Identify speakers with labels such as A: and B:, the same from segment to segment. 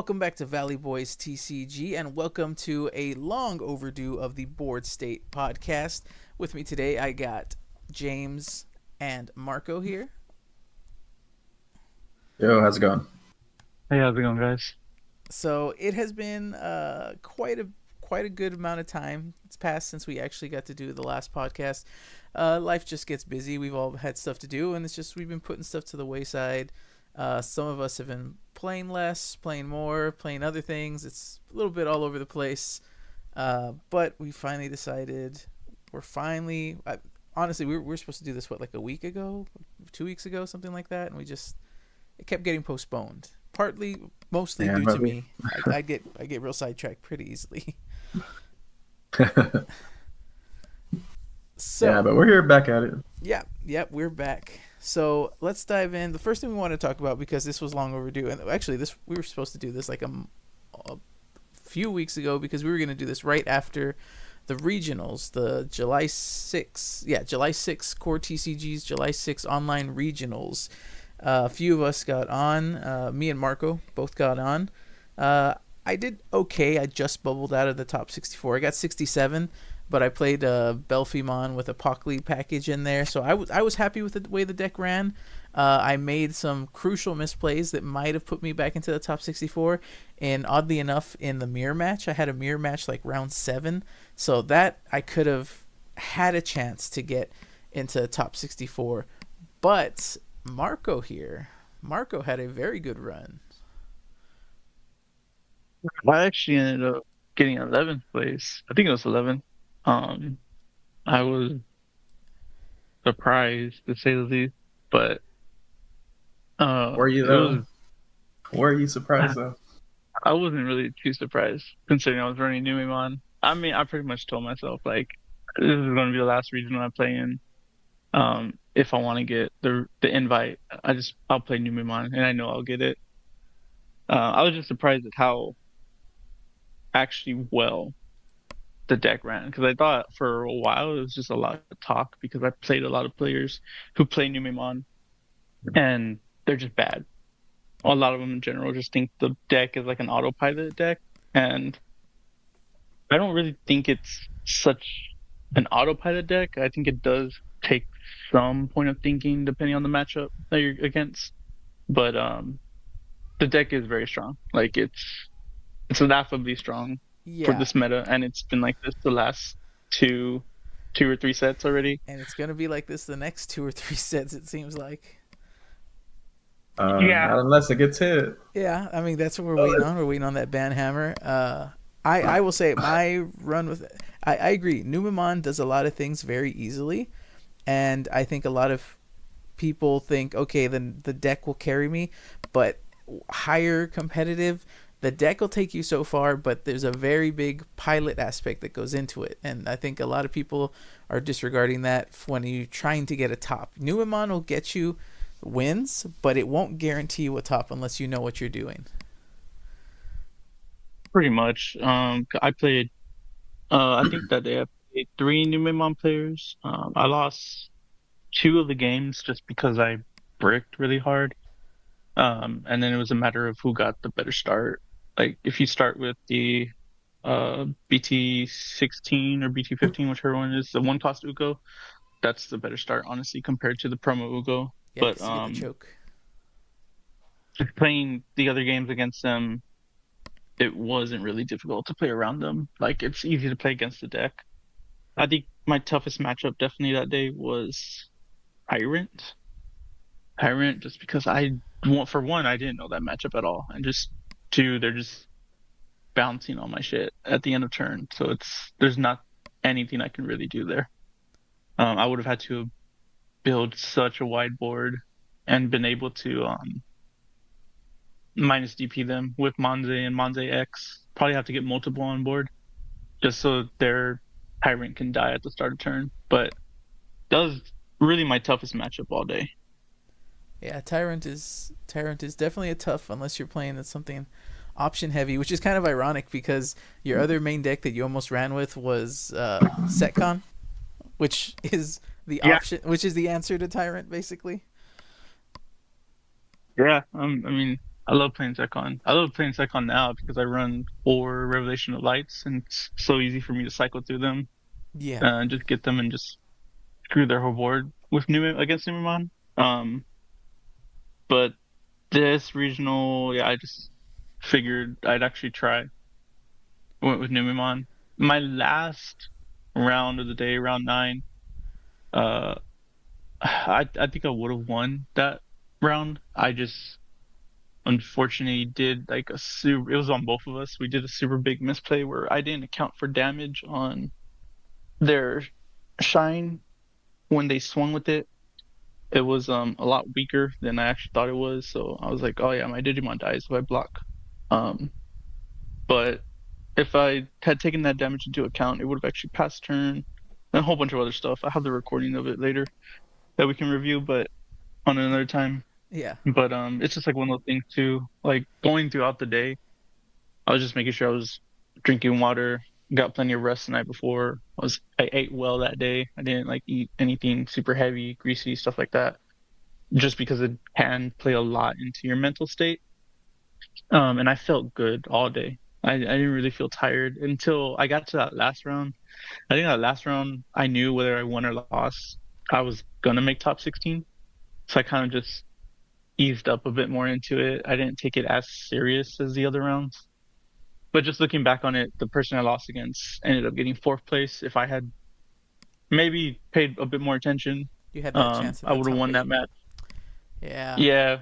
A: welcome back to Valley Boys TCG, and welcome to a long overdue of the Board State podcast. With me today, I got James and Marco here.
B: Yo, how's it going?
C: Hey, how's it going, guys?
A: So it has been quite a good amount of time. It's passed since we actually got to do the last podcast. Life just gets busy. We've all had stuff to do, and it's just we've been putting stuff to the wayside. Some of us have been playing less, playing more, playing other things. It's a little bit all over the place. But we finally decided honestly, we were supposed to do this, like a week ago, 2 weeks ago, something like that. And it kept getting postponed. Mostly due to me. I get real sidetracked pretty easily. So,
B: yeah, but we're here back at it.
A: Yeah, we're back. So let's dive in. The first thing we want to talk about, because this was long overdue, and actually we were supposed to do this like a few weeks ago, because we were going to do this right after the regionals, the July 6th core TCGs, July 6th online regionals. A few of us got on. Me and Marco both got on. I did okay. I just bubbled out of the top 64. I got 67. But I played Belfimon with a Pockley package in there, so I was happy with the way the deck ran. I made some crucial misplays that might have put me back into the top 64, and oddly enough, in the mirror match, I had a mirror match like round 7, so that I could have had a chance to get into the top 64. But Marco had a very good run.
C: I actually ended up getting 11th place. I think it was 11th. I was surprised, to say the least, but
B: Were you though? Were you surprised though?
C: I wasn't really too surprised, considering I was running Numemon. I mean, I pretty much told myself, like, this is going to be the last regional I play in. If I want to get the invite, I'll play Numemon, and I know I'll get it. I was just surprised at how actually well the deck ran, because I thought for a while it was just a lot of talk, because I played a lot of players who play Numemon and they're just bad. A lot of them in general just think the deck is like an autopilot deck, and I don't really think it's such an autopilot deck. I think it does take some point of thinking depending on the matchup that you're against, but the deck is very strong. Like, it's laughably strong.
A: Yeah.
C: For this meta, and it's been like this the last two or three sets already.
A: And it's gonna be like this the next 2 or 3 sets, it seems like.
C: Yeah.
B: Not unless it gets hit.
A: Yeah, I mean, that's what we're waiting on. We're waiting on that banhammer. I will say my run with it, I agree. Numemon does a lot of things very easily, and I think a lot of people think, okay, then the deck will carry me, but higher competitive, the deck will take you so far, but there's a very big pilot aspect that goes into it, and I think a lot of people are disregarding that when you're trying to get a top. Numemon will get you wins, but it won't guarantee you a top unless you know what you're doing.
C: Pretty much. I played. I think that day I played 3 Numemon players. I lost 2 of the games just because I bricked really hard. And then it was a matter of who got the better start. Like, if you start with the BT16 or BT15, whichever one is, the one cost Ugo, that's the better start, honestly, compared to the promo Ugo.
A: Yeah,
C: but
A: get the choke.
C: just playing the other games against them, it wasn't really difficult to play around them. Like, it's easy to play against the deck. I think my toughest matchup definitely that day was Tyrant. Just because for one, I didn't know that matchup at all, and just 2, they're just bouncing on my shit at the end of turn, so there's not anything I can really do there. I would have had to build such a wide board and been able to minus DP them with Monze and Monze X. Probably have to get multiple on board just so their Tyrant can die at the start of turn. But that was really my toughest matchup all day.
A: Yeah, Tyrant is definitely a tough, unless you're playing at something option heavy, which is kind of ironic because your other main deck that you almost ran with was Setcon, which is the option, which is the answer to Tyrant, basically.
C: Yeah, I mean, I love playing Zekon. I love playing Zekon now because I run 4 Revelation of Lights, and it's so easy for me to cycle through them
A: Yeah.
C: and just get them and just screw their whole board with New against Numemon. But this regional, yeah, I just figured I'd actually try. Went with Numemon. My last round of the day, round 9, uh, I think I would have won that round. I just unfortunately did like a super. It was on both of us. We did a super big misplay where I didn't account for damage on their shine when they swung with it. It was a lot weaker than I actually thought it was. So I was like, oh yeah, my Digimon dies if I block. Um, but if I had taken that damage into account, it would have actually passed turn and a whole bunch of other stuff. I have the recording of it later that we can review, but on another time.
A: Yeah.
C: But it's just like one of those things too. Like going throughout the day, I was just making sure I was drinking water, got plenty of rest the night before. I ate well that day. I didn't like eat anything super heavy, greasy, stuff like that. Just because it can play a lot into your mental state. And I felt good all day. I didn't really feel tired until I got to that last round. I think that last round, I knew whether I won or lost, I was gonna make top 16. So I kind of just eased up a bit more into it. I didn't take it as serious as the other rounds. But just looking back on it, the person I lost against ended up getting 4th place. If I had maybe paid a bit more attention,
A: You had that chance.
C: I would have won that match.
A: Yeah.
C: Yeah,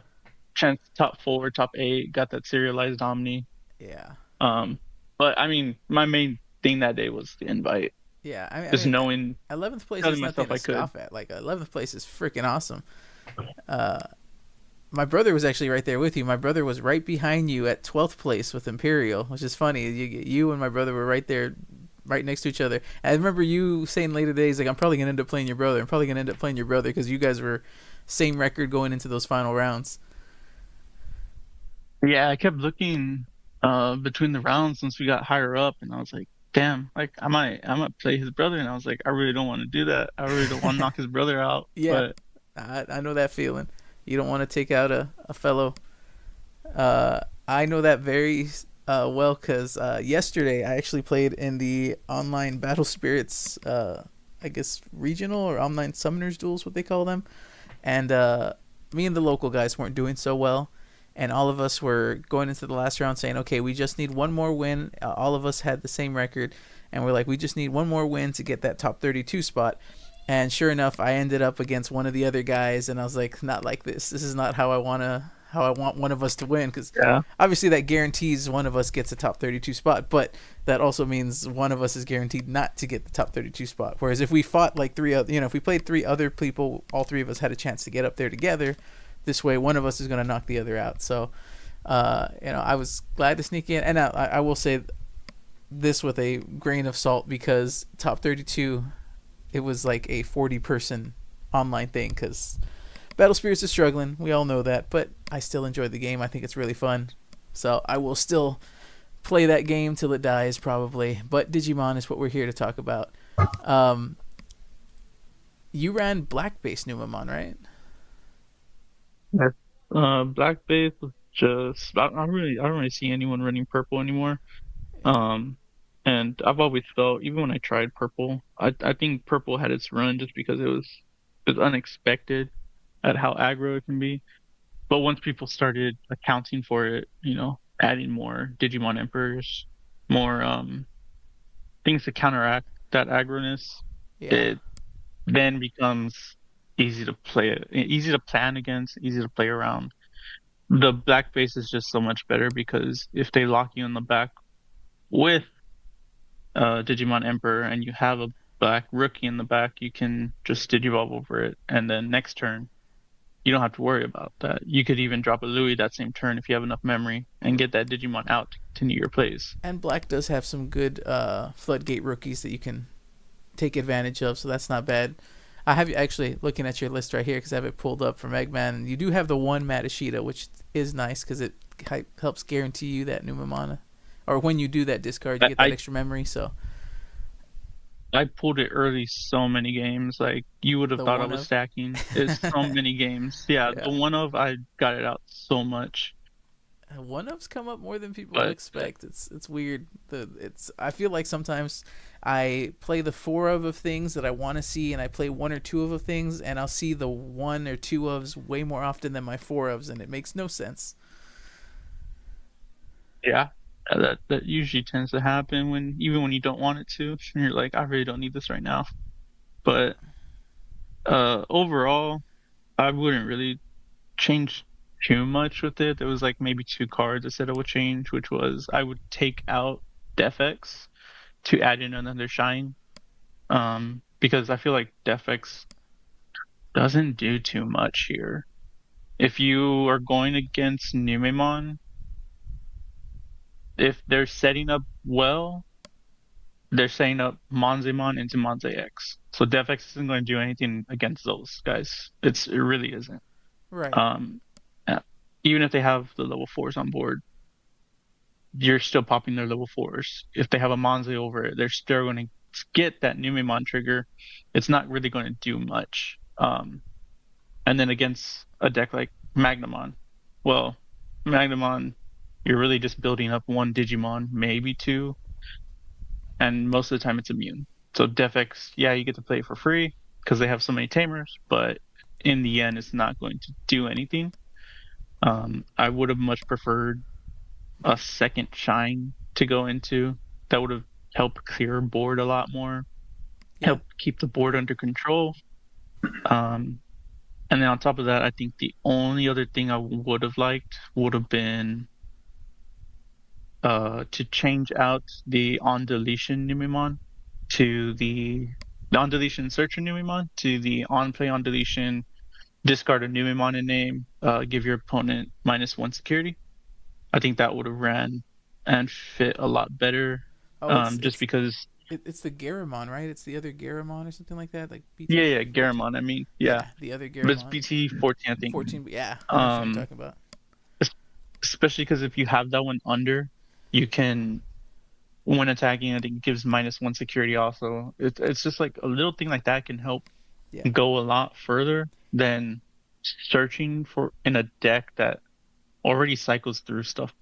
C: chance top 4, top 8, got that serialized Omni.
A: Yeah.
C: But I mean, my main thing that day was the invite.
A: Yeah,
C: Just knowing
A: 11th place
C: telling
A: is nothing
C: myself
A: to
C: I
A: scoff at. Like 11th place is freaking awesome. My brother was actually right there with you. My brother was right behind you at 12th place with Imperial, which is funny. You and my brother were right there, right next to each other. And I remember you saying later days, like, I'm probably going to end up playing your brother. I'm probably going to end up playing your brother because you guys were same record going into those final rounds.
C: Yeah, I kept looking between the rounds once we got higher up, and I was like, damn, like I might play his brother, and I was like, I really don't want to do that. I really don't want to knock his brother out.
A: Yeah, but I know that feeling. You don't want to take out a fellow. I know that very well because yesterday I actually played in the online Battle Spirits, I guess regional or online Summoners duels, what they call them, and me and the local guys weren't doing so well. And all of us were going into the last round saying, okay, we just need one more win. All of us had the same record. And we're like, we just need one more win to get that top 32 spot. And sure enough, I ended up against one of the other guys. And I was like, not like this. This is not how I want one of us to win. Because obviously that guarantees one of us gets a top 32 spot. But that also means one of us is guaranteed not to get the top 32 spot. Whereas if we fought like if we played 3 other people, all 3 of us had a chance to get up there together. This way, one of us is going to knock the other out. So, I was glad to sneak in. And I will say this with a grain of salt because top 32, it was like a 40-person online thing because Battle Spirits is struggling. We all know that. But I still enjoy the game. I think it's really fun. So I will still play that game till it dies probably. But Digimon is what we're here to talk about. You ran black-based Numemon, right?
C: Yes. Black base was just I don't really see anyone running purple anymore. And I've always felt even when I tried purple, I think purple had its run just because it was unexpected at how aggro it can be. But once people started accounting for it, adding more Digimon Emperors, more things to counteract that aggroness, it then becomes easy to play, easy to plan against, easy to play around. The black base is just so much better because if they lock you in the back with Digimon Emperor and you have a black rookie in the back, you can just Digivolve over it, and then next turn you don't have to worry about that. You could even drop a Louis that same turn if you have enough memory and get that Digimon out to continue your plays.
A: And black does have some good floodgate rookies that you can take advantage of, so that's not bad. I have you actually looking at your list right here because I have it pulled up from Eggman. And you do have the one Matashita, which is nice because it helps guarantee you that Numemon. Or when you do that discard, you get that extra memory. So
C: I pulled it early so many games. Like, you would have thought I was stacking. It's so many games. Yeah, the one of, I got it out so much.
A: One-ups come up more than people
C: But
A: expect. It's weird. I feel like sometimes I play the four of things that I want to see, and I play one or two of things, and I'll see the one or two ofs way more often than my four ofs, and it makes no sense.
C: yeah, that usually tends to happen when even when you don't want it to, and you're like, I really don't need this right now. But overall, I wouldn't really change too much with it. There was like maybe two cards I said I would change, which was I would take out Defx to add in another shine. Because I feel like Defx doesn't do too much here. If you are going against Numemon, if they're setting up well, they're setting up Monzemon into Monze X. So Defx isn't going to do anything against those guys. It really isn't.
A: Right.
C: Yeah. Even if they have the level 4s on board, you're still popping their level 4s. If they have a Monze over it, they're still going to get that Numemon trigger. It's not really going to do much. And then against a deck like Magnamon, well, Magnamon, you're really just building up one Digimon, maybe two, and most of the time it's immune. So Defx, yeah, you get to play it for free because they have so many tamers, but in the end, it's not going to do anything. I would have much preferred a second shine to go into. That would have helped clear board a lot more, help keep the board under control. And then on top of that, I think the only other thing I would have liked would have been to change out the on deletion Numemon to the on deletion searcher Numemon to the on play on deletion discard a Numemon in name, give your opponent -1 security. I think that would have ran and fit a lot better. Because
A: it's the Garamon, right? It's the other Garamon or something like that, like
C: BT. Yeah, Garamon. I mean, yeah,
A: the other Garamon.
C: But it's BT14, I think.
A: 14, yeah. I know what you're talking about.
C: Especially because if you have that one under, you can, when attacking, I think it gives -1 security. Also, it's just like a little thing like that can help go a lot further than searching for in a deck that already cycles through stuff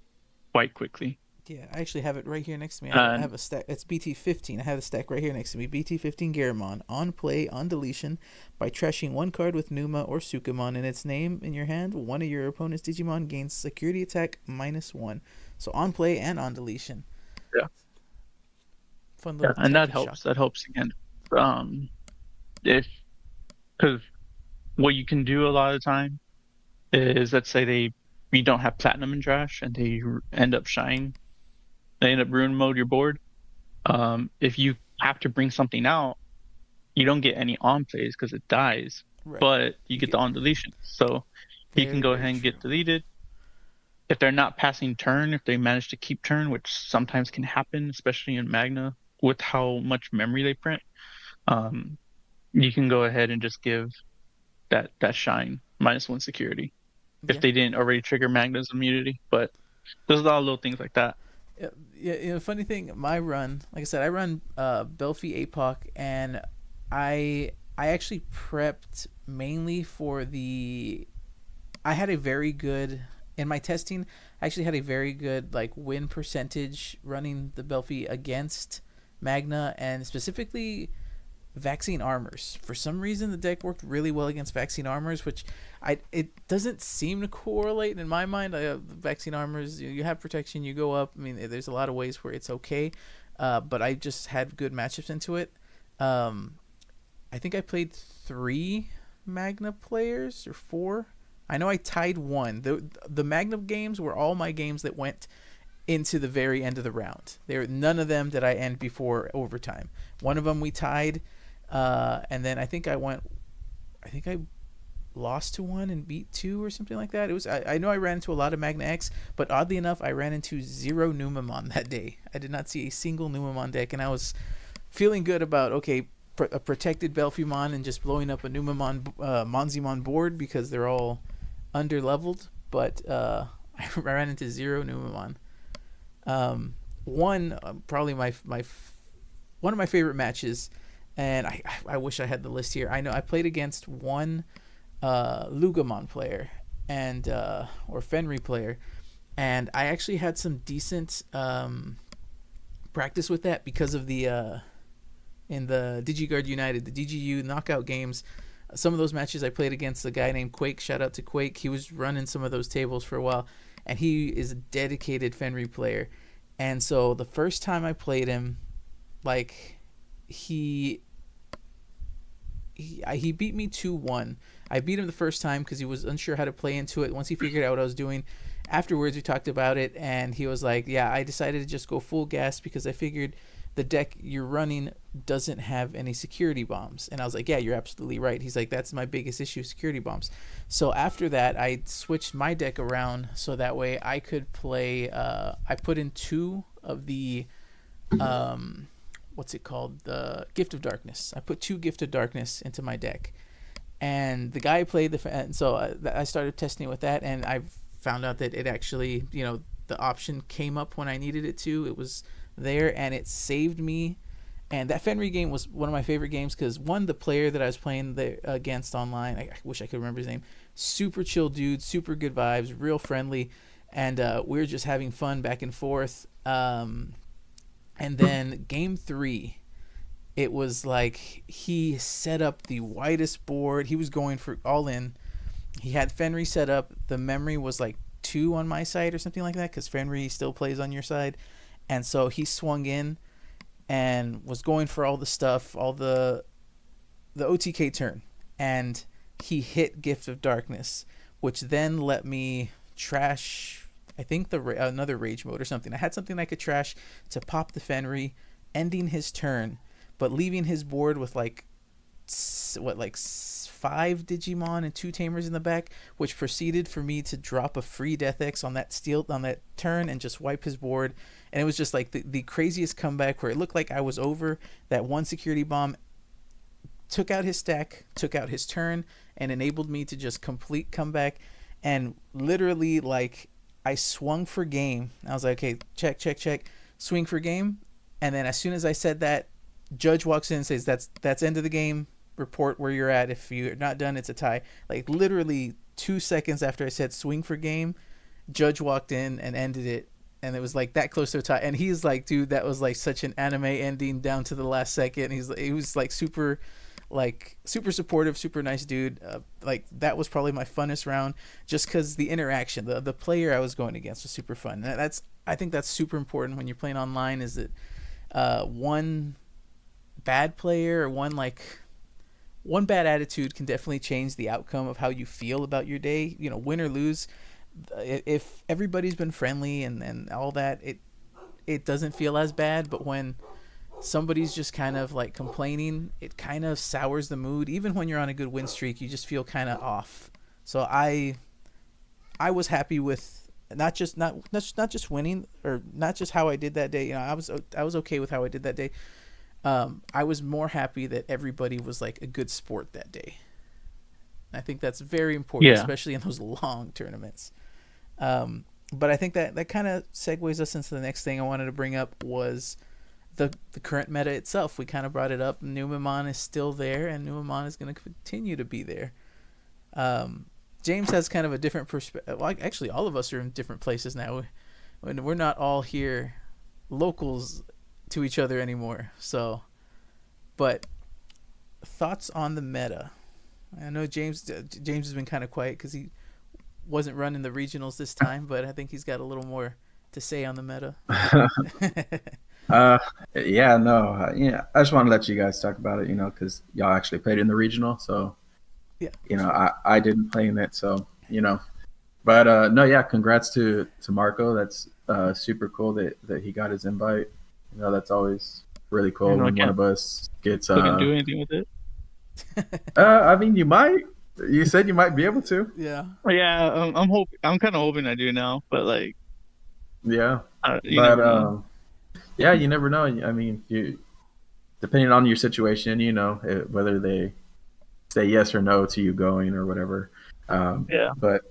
C: quite quickly.
A: Yeah, I actually have it right here next to me. I have a stack. It's BT15. I have a stack right here next to me. BT15 Garamon. On play, on deletion, by trashing one card with Numa or Sukamon in its name in your hand, one of your opponent's Digimon gains security attack -1. So on play and on deletion.
C: Yeah.
A: Fun little
C: and that helps. That helps again. Because what you can do a lot of the time is, let's say you don't have platinum in trash and they end up shining. They end up ruin mode your board. If you have to bring something out, you don't get any on plays because it dies, but you get the on deletion. So you can go ahead and get deleted. If they're not passing turn, if they manage to keep turn, which sometimes can happen, especially in Magna with how much memory they print, you can go ahead and just give that shine -1 security if they didn't already trigger Magna's immunity. But there's a lot of little things like that.
A: Yeah, funny thing, my run, like I said, I run Belfi APOC, and I actually prepped mainly for I had a very good, in my testing, I actually had a very good like win percentage running the Belfi against Magna, and specifically Vaccine Armors. For some reason, the deck worked really well against Vaccine Armors, which it doesn't seem to correlate in my mind. Vaccine Armors, you have protection, you go up. I mean, there's a lot of ways where it's okay, but I just had good matchups into it. I think I played 3 Magna players or 4. I know I tied 1. The Magna games were all my games that went into the very end of the round. None of them did I end before overtime. One of them we tied. And then I think I lost to 1 and beat 2 or something like that. It was I know I ran into a lot of Magna X, but oddly enough, I ran into 0 Numemon that day. I did not see a single Numemon deck, and I was feeling good about a protected Belfimon and just blowing up a Numemon Monzemon board because they're all under leveled. But I ran into 0 Numemon. Probably one of my favorite matches. And I wish I had the list here. I know I played against one Lugamon player or Fenry player, and I actually had some decent practice with that because of the in the DigiGuard United, the DGU knockout games. Some of those matches I played against a guy named Quake. Shout out to Quake. He was running some of those tables for a while, and he is a dedicated Fenry player. And so the first time I played him, like he beat me 2-1. I beat him the first time because he was unsure how to play into it. Once he figured out what I was doing, afterwards we talked about it, and he was like, yeah, I decided to just go full gas because I figured the deck you're running doesn't have any security bombs. And I was like, yeah, you're absolutely right. He's like, that's my biggest issue, security bombs. So after that, I switched my deck around so that way I could play, I put in 2 of the what's it called, the Gift of Darkness. I put 2 Gift of Darkness into my deck, and the guy played and so I started testing with that, and I found out that it actually, the option came up when I needed it to. It was there, and it saved me. And that Fenry game was one of my favorite games because, one, the player that I was playing there against online, I wish I could remember his name, super chill dude, super good vibes, real friendly, and we were just having fun back and forth. And then game 3, it was like he set up the widest board. He was going for all in. He had Fenry set up. The memory was like 2 on my side or something like that because Fenry still plays on your side. And so he swung in and was going for all the stuff, all the OTK turn. And he hit Gift of Darkness, which then let me trash, I think, another rage mode or something. I had something I could trash to pop the Fenry, ending his turn, but leaving his board with like 5 Digimon and 2 Tamers in the back, which proceeded for me to drop a free Death X on that turn and just wipe his board. And it was just like the craziest comeback where it looked like I was over. That one security bomb took out his stack, took out his turn, and enabled me to just complete comeback. And literally, like, I swung for game. I was like, okay, check, swing for game. And then as soon as I said that, Judge walks in and says, that's end of the game. Report where you're at. If you're not done, it's a tie. Like, literally 2 seconds after I said swing for game, Judge walked in and ended it. And it was like that close to a tie. And he's like, dude, that was like such an anime ending down to the last second. He was like super supportive, super nice dude. Like, that was probably my funnest round, just because the interaction, the player I was going against was super fun. And I think that's super important when you're playing online, is that one bad player or one bad attitude can definitely change the outcome of how you feel about your day. Win or lose, if everybody's been friendly and all that, it doesn't feel as bad. But when somebody's just kind of like complaining, it kind of sours the mood. Even when you're on a good win streak, you just feel kind of off. So I was happy with not just winning, or not just how I did that day. I was okay with how I did that day. I was more happy that everybody was like a good sport that day. I think that's very important, especially in those long tournaments. But I think that kind of segues us into the next thing I wanted to bring up, was the current meta itself. We kind of brought it up. Numemon is still there, and Numemon is going to continue to be there. James has kind of a different perspective. Well, actually, all of us are in different places now. We're not all here locals to each other anymore. So, but thoughts on the meta? I know James has been kind of quiet because he wasn't running the regionals this time, but I think he's got a little more to say on the meta.
B: I just want to let you guys talk about it, because y'all actually played in the regional. So, yeah, I didn't play in it. So, but congrats to Marco. That's super cool that he got his invite. That's always really cool when one of us gets.
C: Couldn't do anything with it.
B: I mean, you might. You said you might be able to.
C: Yeah. Yeah. I'm kind of hoping I do now, but like.
B: Yeah.
C: You never know.
B: Yeah, you never know. I mean, depending on your situation, whether they say yes or no to you going or whatever. But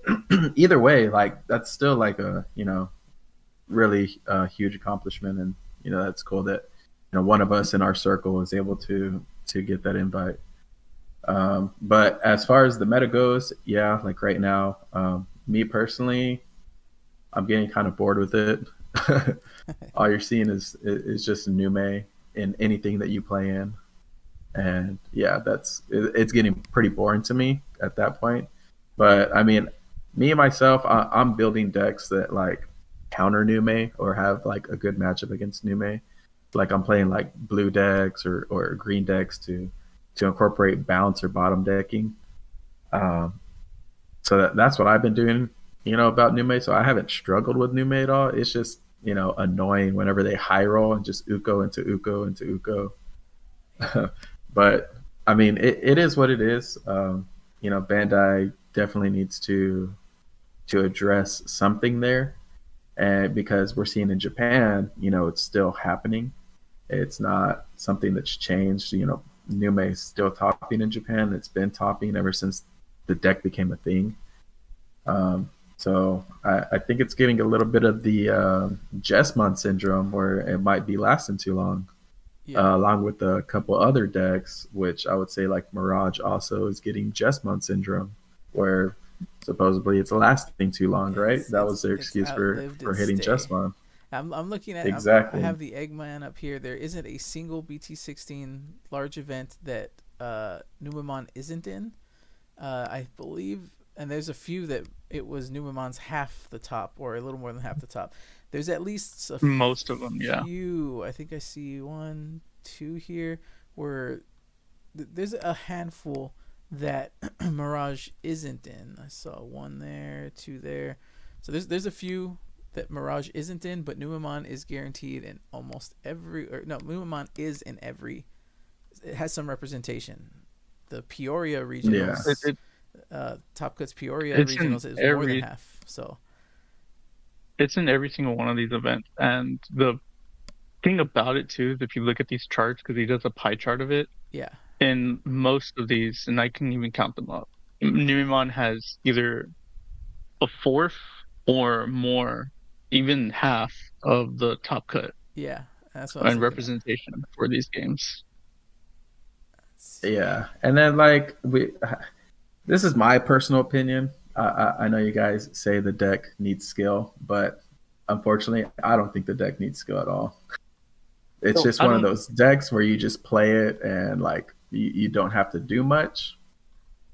B: either way, like, that's still like a really huge accomplishment, and that's cool that one of us in our circle was able to get that invite. But as far as the meta goes, like right now, me personally, I'm getting kind of bored with it. All you're seeing is just Nume in anything that you play in, and yeah, it's getting pretty boring to me at that point. But I mean, me and myself, I'm building decks that like counter Nume or have like a good matchup against Nume. Like I'm playing like blue decks or green decks to incorporate bounce or bottom decking. Um, so that's what I've been doing, about Nume. So I haven't struggled with Nume at all. It's just, annoying whenever they high roll and just Uko into Uko into Uko. But I mean, it is what it is. Bandai definitely needs to address something there, and because we're seeing in Japan, it's still happening. It's not something that's changed. Nume is still topping in Japan. It's been topping ever since the deck became a thing. So I think it's getting a little bit of the Jesmon syndrome where it might be lasting too long. Yeah. Along with a couple other decks, which I would say like Mirage also is getting Jesmon syndrome, where supposedly it's lasting too long, right? That was their excuse for hitting Jesmon.
A: I'm looking at
B: exactly.
A: I have the Eggman up here. There isn't a single BT16 large event that Numemon isn't in. I believe, and there's a few that it was Numemon's half the top or a little more than half the top. There's at least
C: most of them, yeah.
A: Few. I think I see 1, 2 here where there's a handful that Mirage isn't in. I saw 1 there, 2 there. So there's a few that Mirage isn't in, but Numemon is guaranteed in almost every. Or no, Numemon is in every. It has some representation. The Peoria regionals, Top Cuts Peoria regionals is more than half. So
C: it's in every single one of these events, and the thing about it too is if you look at these charts, because he does a pie chart of it.
A: Yeah.
C: In most of these, and I can even count them up, Numemon has either a fourth or more, even half of the top cut.
A: Yeah, that's what. And
C: representation for these games.
B: Yeah, and then like this is my personal opinion. I know you guys say the deck needs skill, but unfortunately, I don't think the deck needs skill at all. It's just one of those decks where you just play it and like you don't have to do much,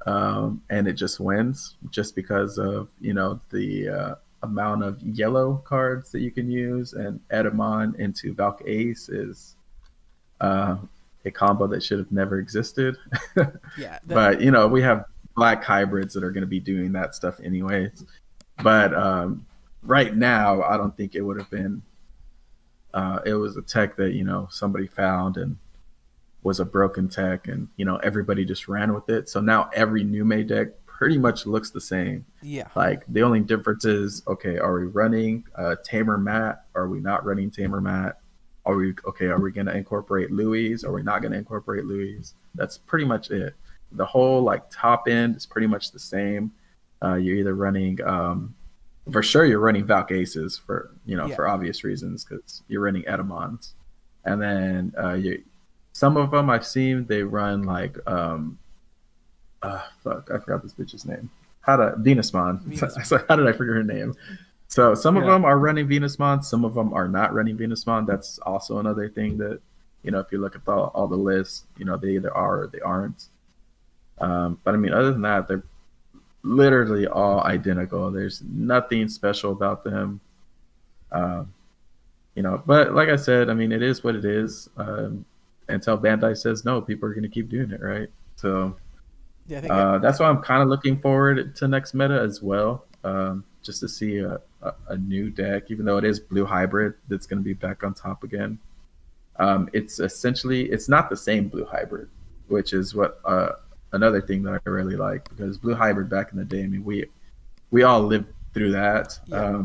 B: and it just wins just because of the amount of yellow cards that you can use, and Edamon into Valk Ace is a combo that should have never existed.
A: Yeah,
B: but we have black hybrids that are going to be doing that stuff anyways. But right now, I don't think it would have been. It was a tech that somebody found and was a broken tech, and everybody just ran with it. So now every Nume deck pretty much looks the same.
A: Yeah.
B: Like the only difference is, okay, are we running Tamer Mat? Are we not running Tamer Mat? Are we going to incorporate Louis? Are we not going to incorporate Louis? That's pretty much it. The whole like top end is pretty much the same. You're either running, for sure, you're running Valk Aces for for obvious reasons because you're running Edamons, and then some of them I've seen they run like I forgot this bitch's name. Venusmon. So how did I forget her name? So some of them are running Venusmon, some of them are not running Venusmon. That's also another thing that if you look at all the lists, they either are or they aren't. But I mean, other than that, they're literally all identical. There's nothing special about them. But like I said, I mean, it is what it is. Until Bandai says no, people are going to keep doing it, right? So that's why I'm kind of looking forward to next meta as well, just to see a new deck, even though it is blue hybrid that's going to be back on top again. It's not the same blue hybrid, which is what another thing that I really like, because blue hybrid back in the day, I mean, we all lived through that. Yeah.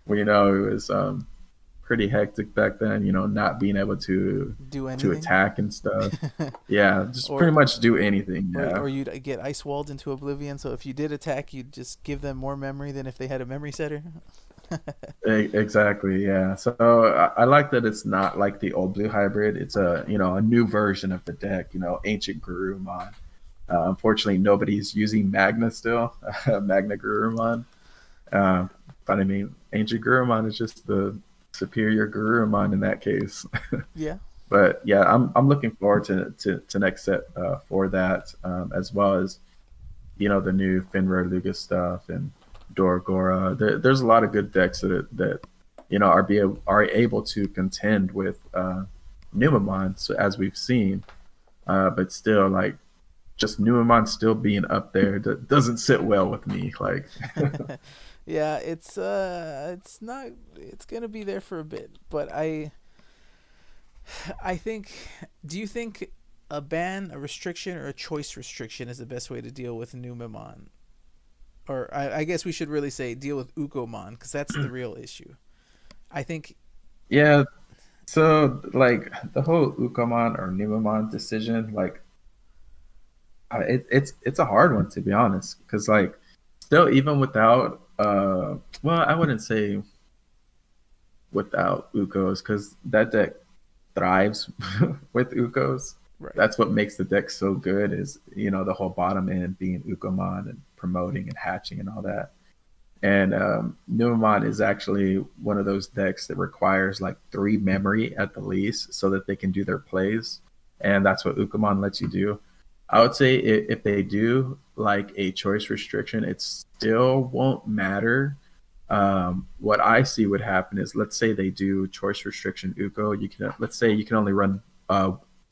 B: It was pretty hectic back then, not being able to attack and stuff. Yeah, just pretty much do anything. Yeah.
A: Or you'd get ice walled into oblivion, so if you did attack, you'd just give them more memory than if they had a memory setter.
B: Exactly, yeah. So I like that it's not like the old blue hybrid. It's a new version of the deck, ancient Garurumon. Unfortunately, nobody's using Magna still, Magna Garurumon. But I mean, Ancient Gurumon is just the superior Gurumon in that case.
A: Yeah.
B: But yeah, I'm looking forward to next set for that, as well as the new Finra Luga stuff and Doragora. There's a lot of good decks that are able to contend with Numamon, so as we've seen. But still, like, just Numamon still being up there doesn't sit well with me. Like,
A: Yeah, it's not, it's gonna be there for a bit, but I think, do you think a ban, a restriction, or a choice restriction is the best way to deal with Numamon? Or I guess we should really say deal with Ukomon, because that's the real issue. I think.
B: yeah. So like the whole Ukomon or Numamon decision, like, it's a hard one to be honest, because like still even without well, I wouldn't say without Ukos, because that deck thrives with Ukos.
A: Right.
B: That's what makes the deck so good, is the whole bottom end being Ukomon and promoting and hatching and all that. And Numamon is actually one of those decks that requires like 3 memory at the least so that they can do their plays, and that's what Ukomon lets you do. I would say if they do like a choice restriction, it still won't matter. What I see would happen is, let's say they do choice restriction Uko. Let's say you can only run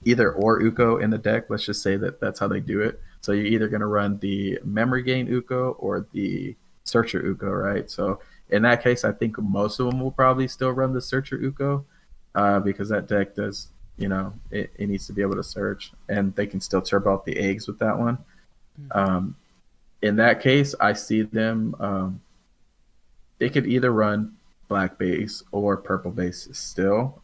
B: either or Uko in the deck. Let's just say that's how they do it. So you're either going to run the memory gain Uko or the Searcher Uko, right? So in that case, I think most of them will probably still run the Searcher Uko, because that deck does, it needs to be able to search, and they can still turbo out the eggs with that one. In that case, I see them. They could either run black base or purple base still.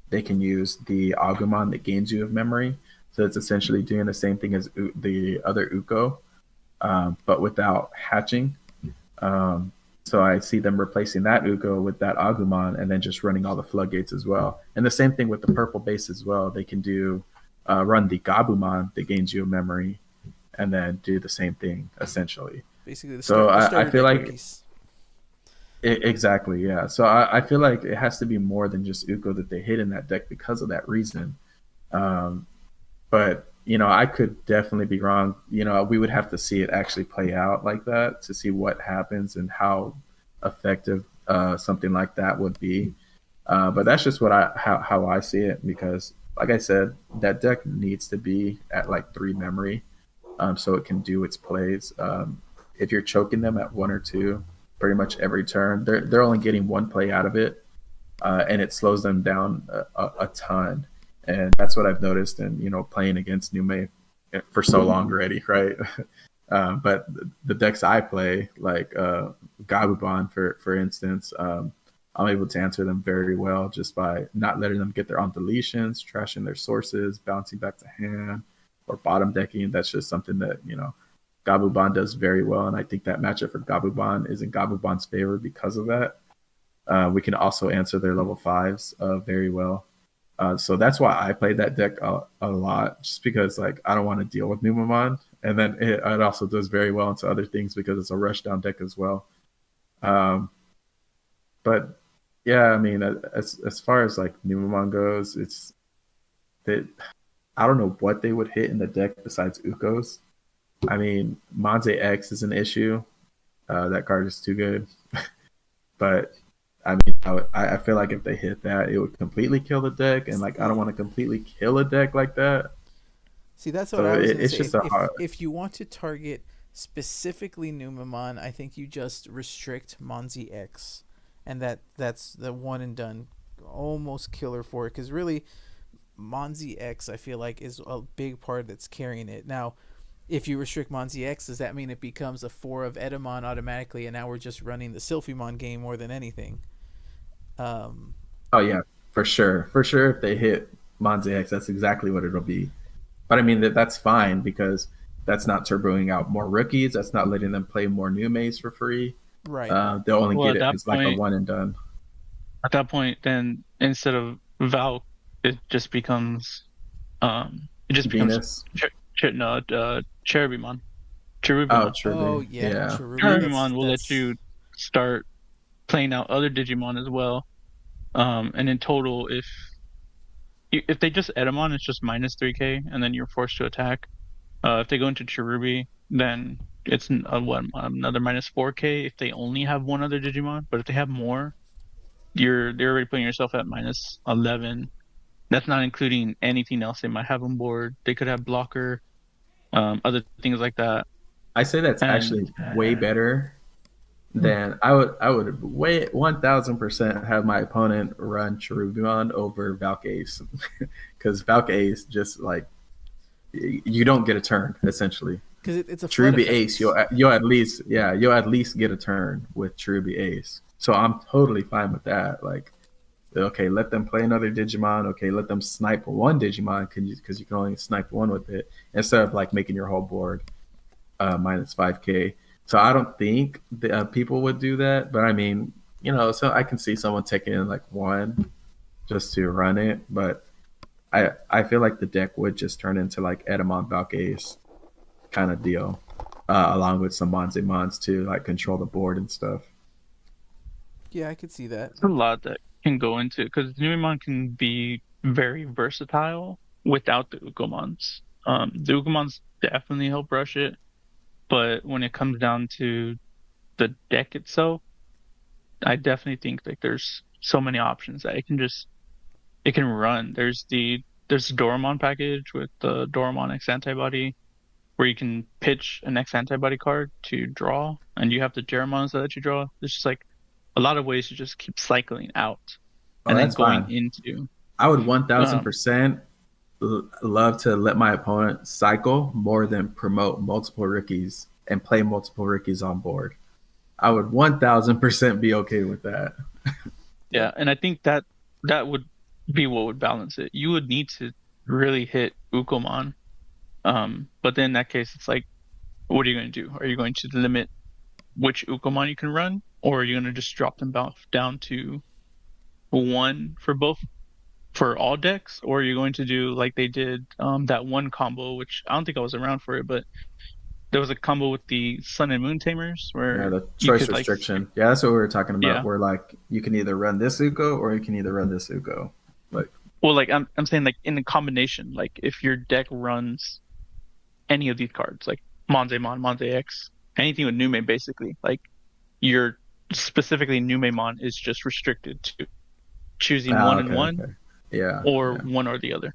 B: They can use the Agumon that gains you of memory. So it's essentially doing the same thing as the other Uko, but without hatching. So I see them replacing that Uko with that Agumon, and then just running all the floodgates as well. And the same thing with the purple base as well. They can do run the Gabumon that gains you a memory, and then do the same thing essentially.
A: Basically,
B: I feel like
A: rookies.
B: Exactly, yeah. So I feel like it has to be more than just Uko that they hit in that deck because of that reason. But I could definitely be wrong. We would have to see it actually play out like that to see what happens and how effective something like that would be. But that's just how I see it, because, like I said, that deck needs to be at like 3 memory, so it can do its plays. If you're choking them at 1 or 2, pretty much every turn, they're only getting 1 play out of it, and it slows them down a ton. And that's what I've noticed in playing against Nume for so long already, right? But the decks I play, like Gabumon, for instance, I'm able to answer them very well just by not letting them get their own deletions, trashing their sources, bouncing back to hand, or bottom decking. That's just something that Gabumon does very well, and I think that matchup for Gabumon is in Gabumon favor because of that. We can also answer their level 5s very well. So that's why I played that deck a lot, just because like I don't want to deal with Numamon, and then it also does very well into other things because it's a rush down deck as well. But yeah, I mean, as far as like Numamon goes, it's that I don't know what they would hit in the deck besides Ukos. I mean, Monze X is an issue. That card is too good, but I mean, I feel like if they hit that, it would completely kill the deck, and like I don't want to completely kill a deck like that.
A: See, that's what I was going to say.
B: Just
A: if you want to target specifically Numamon, I think you just restrict Monzi X, and that's the one and done, almost killer for it. Because really, Monzi X, I feel like, is a big part that's carrying it. Now, if you restrict Monzi X, does that mean it becomes a 4 of Edamon automatically, and now we're just running the Sylphimon game more than anything?
B: Oh yeah, for sure. If they hit Monzi X, that's exactly what it'll be. But I mean, that's fine, because that's not turboing out more rookies. That's not letting them play more new mates for free.
A: Right.
B: They'll only get it as like a one and done.
C: At that point, then instead of Valk, it just becomes
B: Venus.
C: Cherubimon.
A: Oh yeah.
C: Cherubimon will let you start playing out other Digimon as well. And in total, if they just Edamon, it's just minus 3k, and then you're forced to attack. If they go into Cherubi, then it's another minus 4k if they only have one other Digimon. But if they have more, they're already putting yourself at minus 11. That's not including anything else they might have on board. They could have blocker, other things like that.
B: I say that's actually way better than I would way 1000% have my opponent run Cherubimon over Valkace, because Valkace just like you don't get a turn essentially.
A: Because it's a
B: Cherubi Ace, you'll at least get a turn with Cherubi Ace. So I'm totally fine with that. Like, okay, let them play another Digimon. Okay, let them snipe one Digimon because you can only snipe one with it instead of like making your whole board minus 5k. So I don't think people would do that, but I mean, so I can see someone taking in like one just to run it, but I feel like the deck would just turn into like Edamon Valkace kind of deal, along with some Monzemons to like control the board and stuff.
A: Yeah, I could see that.
C: There's a lot that can go into it because Numemon can be very versatile without the Ukomons. The Ukomons definitely help rush it, but when it comes down to the deck itself, I definitely think like there's so many options that it can run. There's the Doramon package with the Doramon X antibody, where you can pitch an X antibody card to draw, and you have the Jeremons that you draw. There's just like a lot of ways to just keep cycling out, and then going
B: fine.
C: into.
B: I would 1000% love to let my opponent cycle more than promote multiple rookies and play multiple rookies on board. I would 1000% be okay with that.
C: Yeah, and I think that would be what would balance it. You would need to really hit Ukomon. But then in that case, it's like, what are you going to do? Are you going to limit which Ukomon you can run, or are you going to just drop them down to one for all decks, or are you going to do like they did that one combo, which I don't think I was around for it, but there was a combo with the Sun and Moon Tamers where
B: the choice restriction. Yeah, that's what we were talking about. Yeah. Where like you can either run this Uko or you can either run this Uko. Like,
C: well, like I'm saying, like in a combination, like if your deck runs any of these cards, like Monzemon, Monze X, anything with Nume, basically, like your specifically Numemon is just restricted to choosing one and one,
B: okay. Yeah,
C: or one or the other.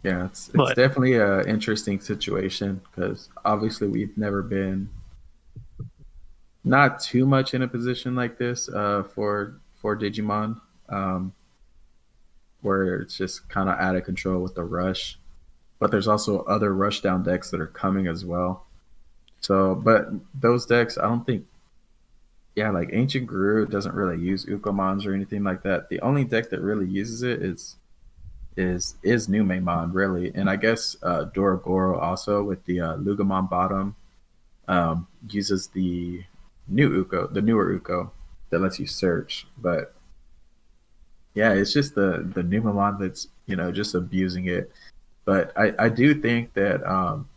B: Yeah, it's definitely an interesting situation because obviously we've never been not too much in a position like this for Digimon, where it's just kind of out of control with the rush. But there's also other rush down decks that are coming as well. So, but those decks, I don't think, like Ancient Guru doesn't really use Ukomons or anything like that. The only deck that really uses it is Numemon, really. And I guess Doragoro also with the Lugamon bottom uses the newer Uko that lets you search. But yeah, it's just the Numemon that's just abusing it. But I do think that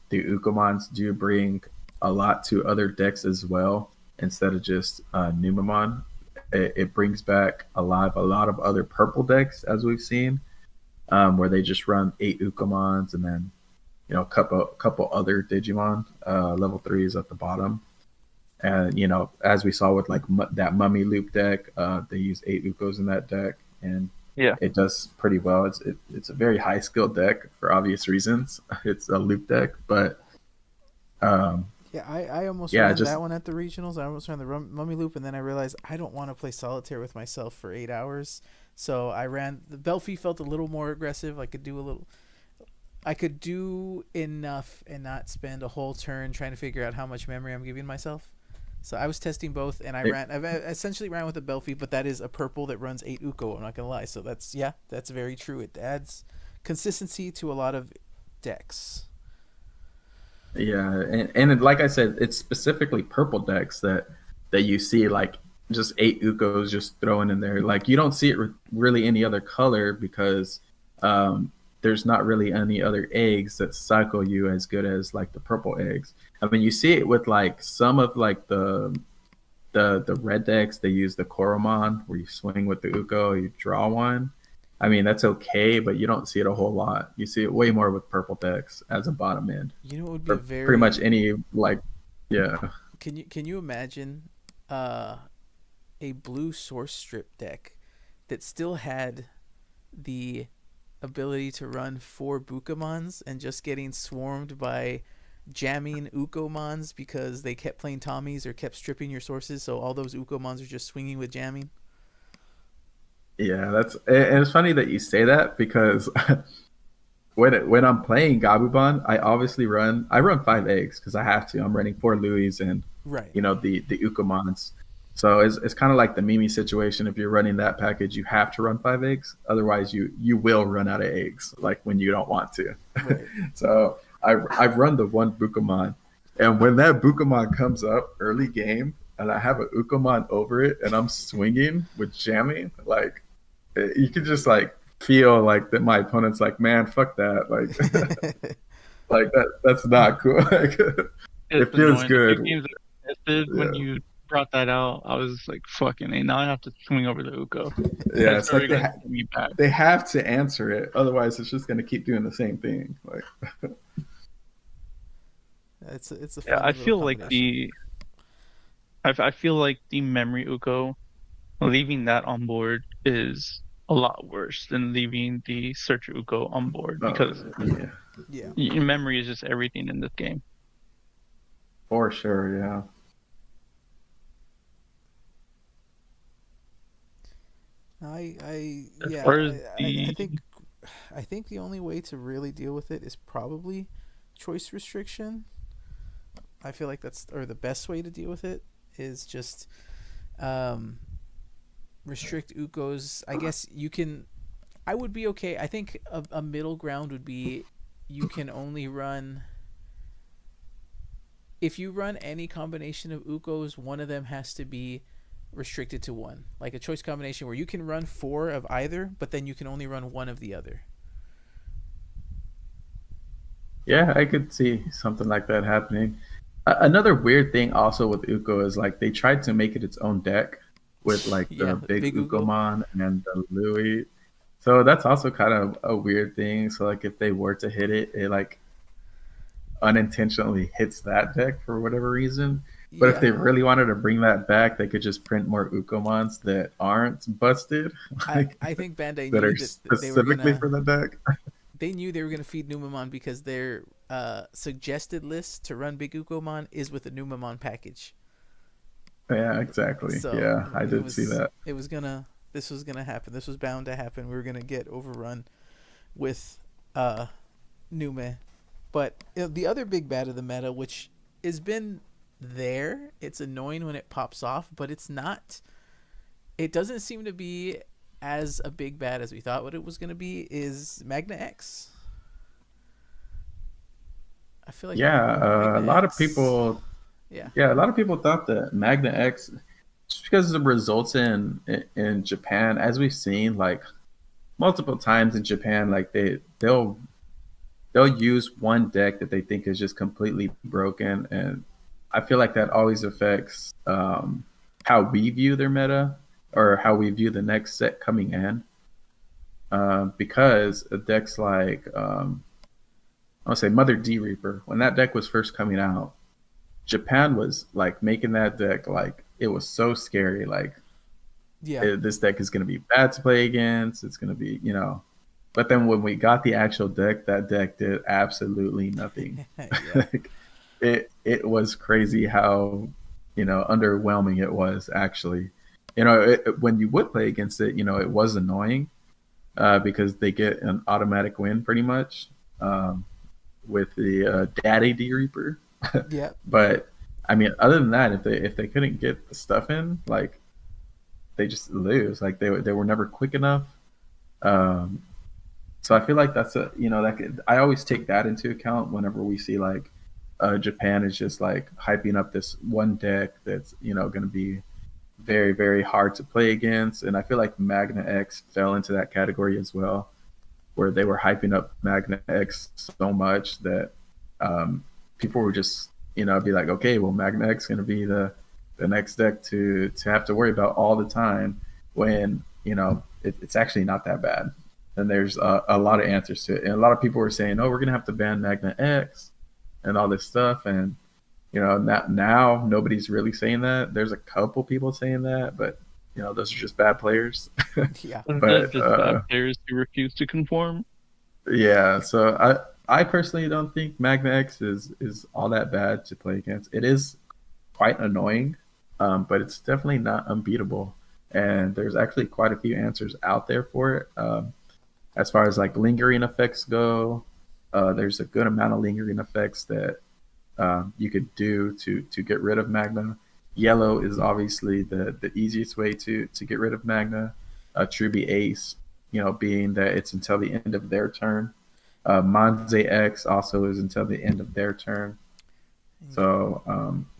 B: the Ukomons do bring a lot to other decks as well instead of just Numemon. It brings back a lot of other purple decks, as we've seen, where they just run 8 Ukomons and then a couple other Digimon level 3s at the bottom. And as we saw with like that Mummy Loop deck, they use 8 Ukos in that deck, and it does pretty well. It's a very high skill deck for obvious reasons. It's a loop deck, but
A: I almost ran that one at the regionals. I almost ran the Mummy Loop, and then I realized I don't want to play solitaire with myself for 8 hours. So I ran the Belfi. Felt a little more aggressive. I could do enough and not spend a whole turn trying to figure out how much memory I'm giving myself. So I was testing both, and I essentially ran with a Belfi, but that is a purple that runs 8 Uko. I'm not gonna lie. So that's very true. It adds consistency to a lot of decks.
B: Yeah, and like I said, it's specifically purple decks that you see like just 8 Ukos just thrown in there. Like you don't see it really any other color because there's not really any other eggs that cycle you as good as like the purple eggs. I mean, you see it with like some of like the red decks. They use the Koromon where you swing with the Uko, you draw one. I mean, that's okay, but you don't see it a whole lot. You see it way more with purple decks as a bottom end.
A: You know, it would be
B: For pretty much any like, yeah.
A: Can you imagine a blue source strip deck that still had the ability to run 4 Bukamons and just getting swarmed by jamming Ukomons because they kept playing Tommies or kept stripping your sources, so all those Ukomons are just swinging with jamming?
B: Yeah, and it's funny that you say that because when I'm playing Gabuban, I run 5 eggs because I have to. I'm running 4 Louis and
A: Right.
B: the Ukomons. So it's kind of like the Mimi situation. If you're running that package, you have to run 5 eggs. Otherwise, you will run out of eggs, like when you don't want to.
A: Right.
B: So I've run the 1 Bukamon, and when that Bukamon comes up early game, and I have an Ukomon over it, and I'm swinging with jamming, like you can just like feel like that my opponent's like, man, fuck that, like like that's not cool. Like, it feels
C: annoying.
B: good.
C: The games that I tested when you brought that out, I was like, fucking A, now I have to swing over the Uko.
B: Yeah, it's like they have to answer it, otherwise it's just going to keep doing the same thing. Like,
A: it's a
C: yeah.
A: I feel like
C: I feel like the memory Uko, leaving that on board is a lot worse than leaving the searcher Uko on board, because memory is just everything in this game.
B: For sure, yeah.
A: I think the only way to really deal with it is probably choice restriction. I feel like the best way to deal with it is just restrict Ukos. I guess I would be okay. I think a middle ground would be you can only run. If you run any combination of Ukos, one of them has to be restricted to 1. Like a choice combination where you can run 4 of either, but then you can only run 1 of the other.
B: Yeah, I could see something like that happening. Another weird thing also with Uko is like they tried to make it its own deck with like the big Ukomon and the Louis. So that's also kind of a weird thing. So like if they were to hit it, it like unintentionally hits that deck for whatever reason. But if they really wanted to bring that back, they could just print more Ukomons that aren't busted.
A: Like, I think Bandai
B: that
A: knew
B: are
A: that
B: specifically for the deck.
A: They knew they were going to feed Numamon because their suggested list to run Big Ukomon is with the Numamon package.
B: Yeah, exactly. So yeah, I did see that.
A: This was gonna happen. This was bound to happen. We were gonna get overrun with Nume. But the other big bad of the meta, which has been there, it's annoying when it pops off, but it's not. It doesn't seem to be as a big bad as we thought what it was going to be, is Magna X. I feel like
B: a lot of people thought that Magna X, just because of the results in Japan, as we've seen like multiple times in Japan, like they'll use one deck that they think is just completely broken, and I feel like that always affects how we view their meta or how we view the next set coming in. Because decks like I'll say Mother D Reaper, when that deck was first coming out, Japan was like making that deck like it was so scary. Like, this deck is going to be bad to play against. It's going to be, But then when we got the actual deck, that deck did absolutely nothing. Like, it was crazy how underwhelming it was actually. When you would play against it, it was annoying because they get an automatic win pretty much with the Daddy D Reaper.
A: Yeah.
B: But I mean, other than that, if they couldn't get the stuff in, like they just lose. Like they were never quick enough. So I feel like that's I always take that into account whenever we see like Japan is just like hyping up this one deck that's going to be very, very hard to play against, and I feel like Magna X fell into that category as well. where they were hyping up Magna X so much that people were just, be like, okay, well, Magna X is going to be the next deck to have to worry about all the time, when it's actually not that bad. And there's a lot of answers to it. And a lot of people were saying, oh, we're going to have to ban Magna X and all this stuff. And now nobody's really saying that. There's a couple people saying that, but those are just bad players.
A: Yeah.
B: But
C: just bad players who refuse to conform.
B: Yeah, so I personally don't think Magna X is all that bad to play against. It is quite annoying, but it's definitely not unbeatable. And there's actually quite a few answers out there for it. As far as like lingering effects go, there's a good amount of lingering effects that you could do to get rid of Magna. Yellow is obviously the easiest way to get rid of Magna. Truby Ace, being that it's until the end of their turn. Monze X also is until the end of their turn. So,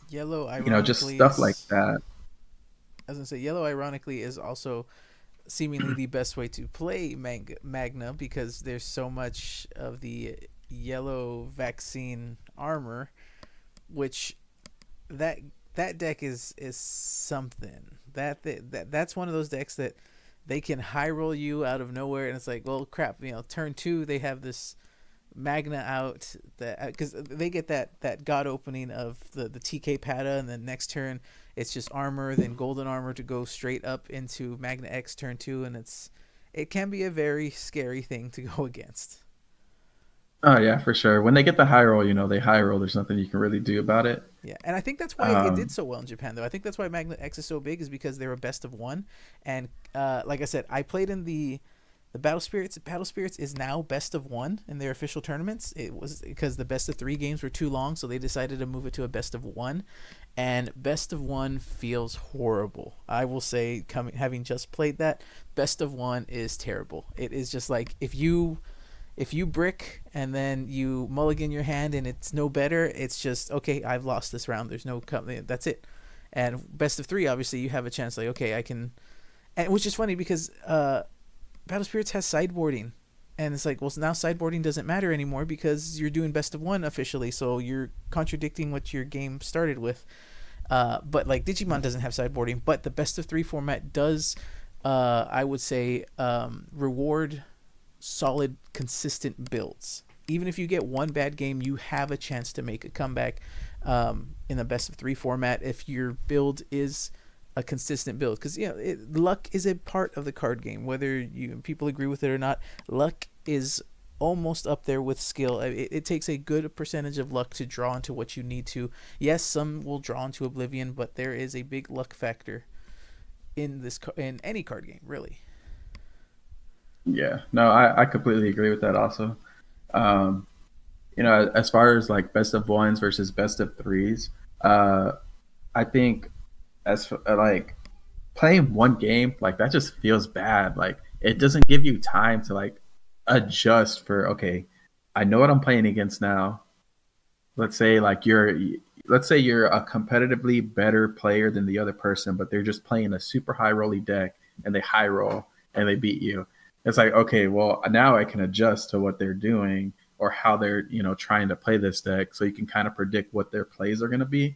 A: Yellow, ironically,
B: just stuff like that.
A: I was gonna say, yellow, ironically, is also seemingly the best way to play Magna, because there's so much of the yellow vaccine armor, which that deck is something. That's one of those decks that they can high roll you out of nowhere, and it's like, well, crap. Turn 2 they have this Magna out, that because they get that god opening of the TK Pata, and then next turn it's just armor, then golden armor to go straight up into Magna X turn 2, and it can be a very scary thing to go against.
B: Oh yeah, for sure. When they get the high roll, they high roll. There's nothing you can really do about it.
A: Yeah, and I think that's why it did so well in Japan, though. I think that's why Magna X is so big, is because they were best of one. And like I said, I played in the Battle Spirits. Battle Spirits is now best of one in their official tournaments. It was because the best of 3 games were too long, so they decided to move it to a best of 1. And best of 1 feels horrible. I will say, having just played that, best of 1 is terrible. It is just like, if you brick and then you mulligan your hand and it's no better, it's just, okay, I've lost this round. There's no that's it. And best of 3, obviously, you have a chance, like, okay, I can, and which is funny because Battle Spirits has sideboarding, and it's like, well, now sideboarding doesn't matter anymore because you're doing best of 1 officially, so you're contradicting what your game started with. But like Digimon doesn't have sideboarding, but the best of 3 format does, I would say, reward solid, consistent builds. Even if you get one bad game, you have a chance to make a comeback in the best of 3 format if your build is a consistent build. Because luck is a part of the card game, whether people agree with it or not. Luck is almost up there with skill. It takes a good percentage of luck to draw into what you need to. Yes, some will draw into oblivion, but there is a big luck factor in any card game, really.
B: Yeah, no, I completely agree with that also. As far as like best of 1s versus best of 3s, I think like playing one game, like that just feels bad. Like it doesn't give you time to like adjust for, okay, I know what I'm playing against now. Let's say you're a competitively better player than the other person, but they're just playing a super high rolly deck and they high roll and they beat you. It's like, okay, well, now I can adjust to what they're doing or how they're, trying to play this deck, so you can kind of predict what their plays are going to be.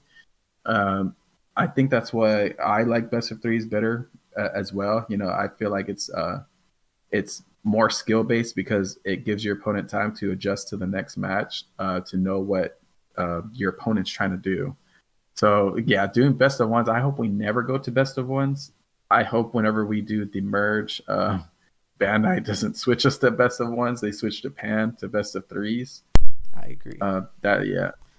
B: I think that's why I like best of 3s better as well. I feel like it's more skill based because it gives your opponent time to adjust to the next match, to know what your opponent's trying to do. So yeah, doing best of 1s, I hope we never go to best of 1s. I hope whenever we do the merge, Bandai doesn't switch us to best of 1s. They switch Japan to best of 3s.
A: I agree.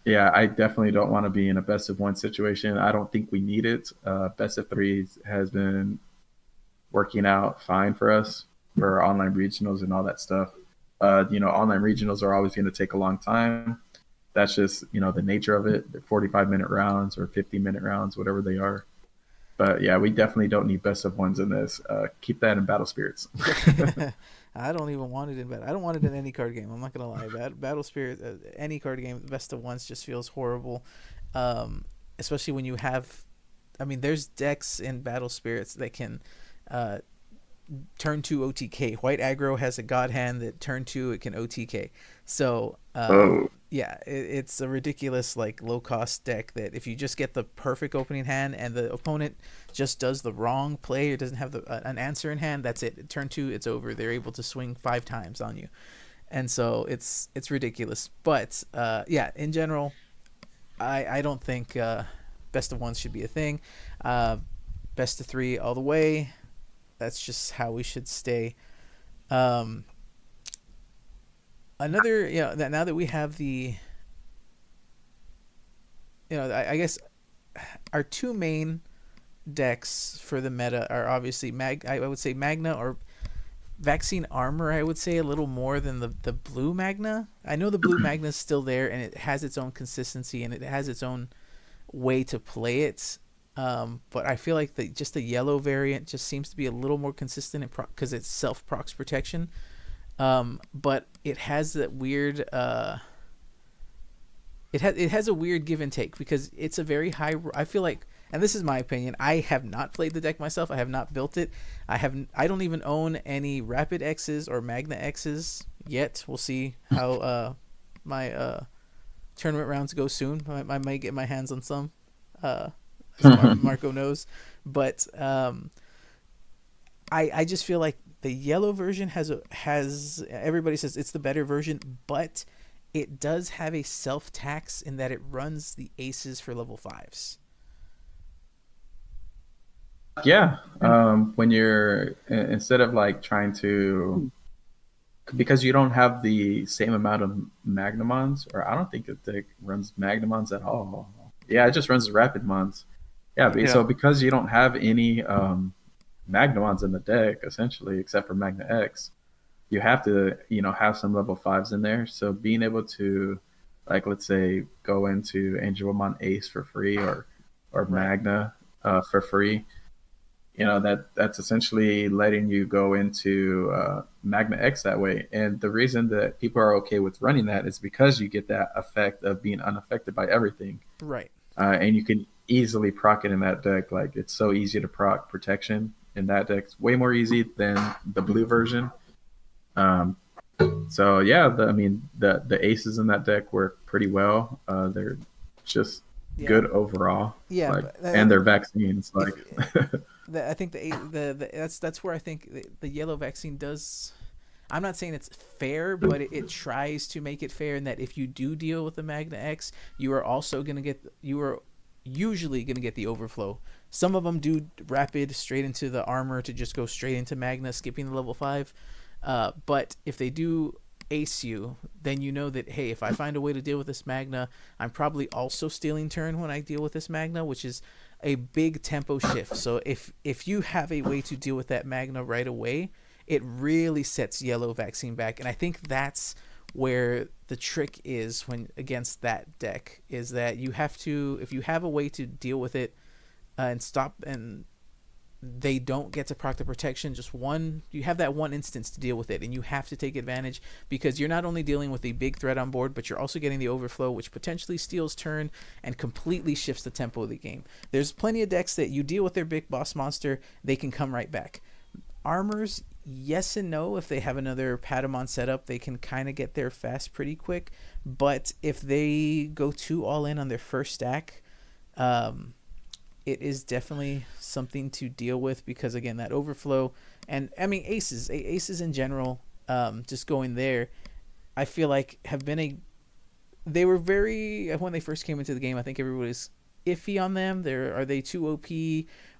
B: Yeah, I definitely don't want to be in a best of 1 situation. I don't think we need it. Best of 3s has been working out fine for us for our online regionals and all that stuff. Online regionals are always going to take a long time. That's just, the nature of it. They're 45-minute rounds or 50-minute rounds, whatever they are. But yeah, we definitely don't need best of 1s in this. Keep that in Battle Spirits.
A: I don't even want it in I don't want it in any card game. I'm not gonna lie. Battle Spirit, any card game, best of 1s just feels horrible. Especially when you have, there's decks in Battle Spirits that can, turn 2 OTK. White aggro has a god hand that turn 2 it can OTK. So yeah, it's a ridiculous like low cost deck that if you just get the perfect opening hand and the opponent just does the wrong play or doesn't have an answer in hand, that's it. Turn 2 it's over. They're able to swing 5 times on you. And so it's ridiculous. But yeah, in general, I don't think best of ones should be a thing. Best of 3 all the way. That's just how we should stay. Another, now that we have the, I guess our 2 main decks for the meta are obviously I would say Magna or Vaccine Armor. I would say a little more than the blue Magna. I know the blue Magna is still there and it has its own consistency and it has its own way to play it. But I feel like the yellow variant just seems to be a little more consistent because it's self procs protection. But it has that weird it has a weird give and take because it's a very high. I feel like, and this is my opinion, I have not played the deck myself. I have not built it. I don't even own any Rapid X's or Magna X's yet. We'll see how my tournament rounds go soon. I might get my hands on some. As Marco knows, but I just feel like the yellow version has everybody says it's the better version, but it does have a self tax in that it runs the aces for level 5s.
B: Yeah, when you're instead of like trying to, because you don't have the same amount of Magnamons, or I don't think it runs Magnamons at all. Yeah, it just runs the Rapid Mons. Yeah, so because you don't have any Magnamons in the deck, essentially, except for Magna X, you have to, have some level 5s in there. So being able to, like, let's say, go into Angelmon Ace for free or Magna for free, that's essentially letting you go into Magna X that way. And the reason that people are okay with running that is because you get that effect of being unaffected by everything.
A: Right. And
B: you can easily proc it in that deck. Like, it's so easy to proc protection in that deck. It's way more easy than the blue version. So yeah, the aces in that deck work pretty well. They're just good overall.
A: Yeah,
B: and they're vaccines. Like,
A: I think that's where I think the yellow vaccine does. I'm not saying it's fair, but it tries to make it fair in that if you do deal with the Magna X, you are usually going to get the overflow. Some of them do rapid straight into the armor to just go straight into Magna, skipping the level 5. But if they do ace you, then you know that, hey, if I find a way to deal with this Magna, I'm probably also stealing turn when I deal with this Magna, which is a big tempo shift. So if you have a way to deal with that Magna right away, it really sets yellow vaccine back. And I think that's where the trick is when against that deck, is that you have to, if you have a way to deal with it and stop, and they don't get to proc the protection, you have that one instance to deal with it, and you have to take advantage, because you're not only dealing with a big threat on board, but you're also getting the overflow, which potentially steals turn and completely shifts the tempo of the game. There's plenty of decks that you deal with their big boss monster, they can come right back. Armors, yes and no. If they have another Patamon setup, they can kind of get there fast pretty quick, but if they go too all in on their first stack, it is definitely something to deal with, because again, that overflow, and I mean aces in general, just going there, I feel like they were very, when they first came into the game, I think everybody's iffy on them. Are they too OP?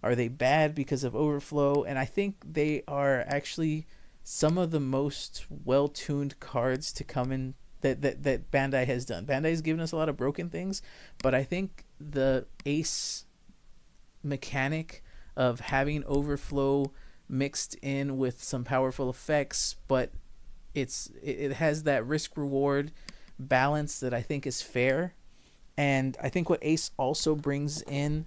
A: Are they bad because of overflow? And I think they are actually some of the most well-tuned cards to come in that Bandai has done. Bandai has given us a lot of broken things, but I think the ace mechanic of having overflow mixed in with some powerful effects, but it has that risk reward balance that I think is fair. And I think what ace also brings in,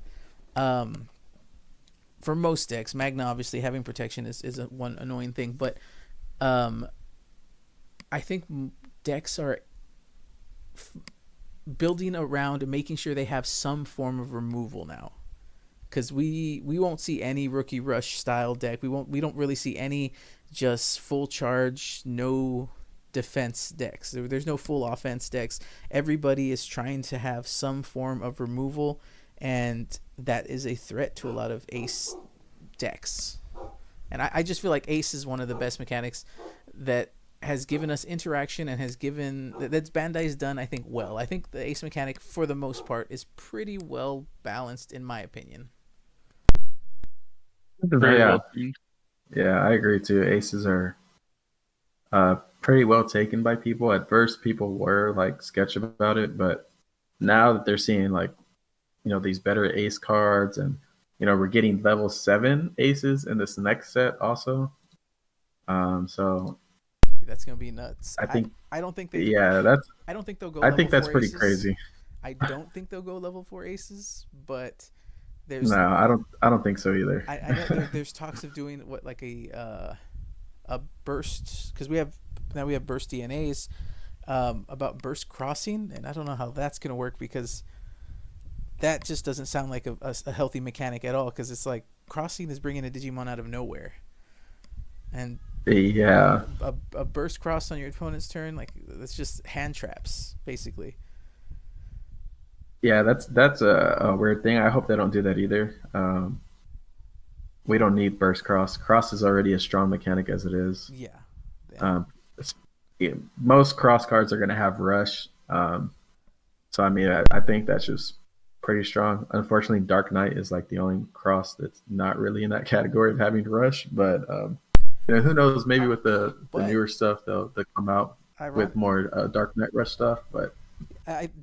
A: for most decks, Magna obviously having protection is one annoying thing, but I think decks are building around and making sure they have some form of removal now. because we won't see any rookie rush style deck. We don't really see any just full charge no defense decks. There's no full offense decks. Everybody is trying to have some form of removal, and that is a threat to a lot of ace decks. And I just feel like ace is one of the best mechanics that has given us interaction and has given that's Bandai's done, I think, well. I think the ace mechanic for the most part is pretty well balanced in my opinion.
B: Very well. Yeah, I agree too. Aces are pretty well taken by people. At first, people were like sketchy about it, but now that they're seeing like, these better ace cards, and we're getting level 7 aces in this next set also. So
A: that's gonna be nuts.
B: I think.
A: I don't think they.
B: Yeah, that's.
A: I don't think they'll go.
B: I think that's pretty
A: aces.
B: crazy.
A: I don't think they'll go level 4 aces, but there's.
B: No, I don't think so either.
A: I know there's talks of doing what like a burst, because we have burst DNAs, about burst crossing, and I don't know how that's gonna work, because that just doesn't sound like a healthy mechanic at all, because it's like crossing is bringing a Digimon out of nowhere, and
B: yeah,
A: a burst cross on your opponent's turn, like that's just hand traps basically.
B: Yeah, that's a weird thing. I hope they don't do that either. We don't need burst cross. Cross is already a strong mechanic as it is.
A: Yeah.
B: Most cross cards are going to have rush. So I mean, I think that's just pretty strong. Unfortunately, Dark Knight is like the only cross that's not really in that category of having rush. But who knows? Maybe with the newer stuff, they'll come out with more Dark Knight rush stuff. But